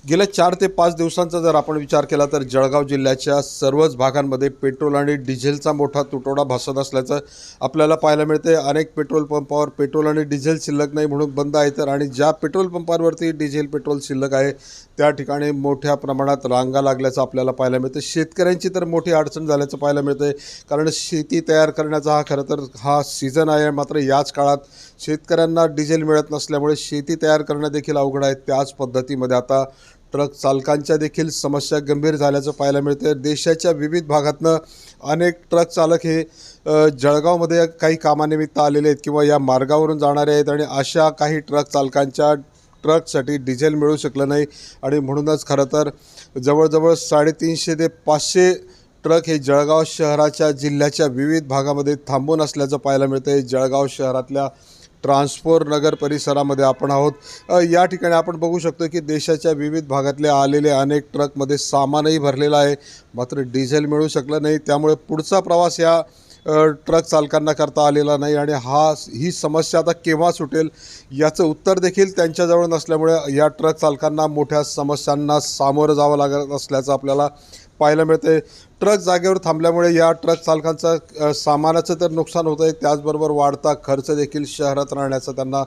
गेल्या 4 ते 5 दिवसांचा जर आपण विचार केला तर जळगाव जिल्ह्याच्या सर्वच भागांमध्ये पेट्रोल आणि डिझेलचा मोठा तुटवडा भासत असल्याचं आपल्याला पाहायला मिळते। अनेक पेट्रोल पंपावर पेट्रोल आणि डिझेल शिल्लक नाही म्हणून बंद आहे, तर आणि ज्या पेट्रोल पंपावरती डिझेल पेट्रोल शिल्लक आहे त्या ठिकाणी मोठ्या प्रमाणात रांगा लागल्याचं आपल्याला पाहायला मिळते। शेतकऱ्यांची तर मोठी अडचण झाल्याचं पाहायला मिळते, कारण शेती तयार करण्याचा हा खरं तर हा सीझन आहे। मात्र याच काळात शेतकऱ्यांना डिझेल मिळत नसल्यामुळे शेती तयार करणं देखील अवघड आहे। त्याच पद्धतीमध्ये आता ट्रक चालकांच्या देखील समस्या गंभीर झाल्याचं पाहायला मिळते। देशाच्या विविध भागातनं अनेक ट्रक चालक हे जळगावमध्ये काही कामानिमित्त आलेले आहेत किंवा या मार्गावरून जाणारे आहेत आणि अशा काही ट्रक चालकांच्या ट्रकसाठी डिझेल मिळू शकलं नाही आणि म्हणूनच खरं तर जवळजवळ 350 ते 500 ट्रक हे जळगाव शहराच्या जिल्ह्याच्या विविध भागामध्ये थांबून असल्याचं पाहायला मिळतं। जळगाव शहरातल्या ट्रान्सफॉर नगर परिसरामध्ये आपण आहोत। या ठिकाणी आपण बघू शकतो की देशाच्या विविध भागातले आलेले अनेक ट्रकमध्ये सामानही भरलेलं आहे, मात्र डिझेल मिळू शकलं नाही। त्यामुळे पुढचा प्रवास या ट्रक चालकांना करता आलेला नाही आणि ही समस्या आता केव्हा सुटेल याचं उत्तर देखील त्यांच्याजवळ नसल्यामुळे या ट्रक चालकांना मोठ्या समस्यांना सामोरं जावं लागत असल्याचं आपल्याला पाहायला मिळते। ट्रक जागेवर थांबल्यामुळे या ट्रक चालकांचं सामानाचं तर नुकसान होतं आहे, त्याचबरोबर वाढता खर्च देखील शहरात राहण्याचा त्यांना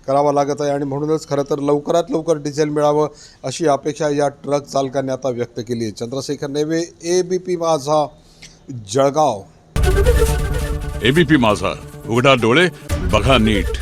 करावा लागत आहे आणि म्हणूनच खरं तर लवकरात लवकर डिझेल मिळावं अशी अपेक्षा या ट्रक चालकांनी आता व्यक्त केली आहे। चंद्रशेखर नेवे, ABP माझा, जळगाव। ABP माझा, उघडा डोळे बघा नीट।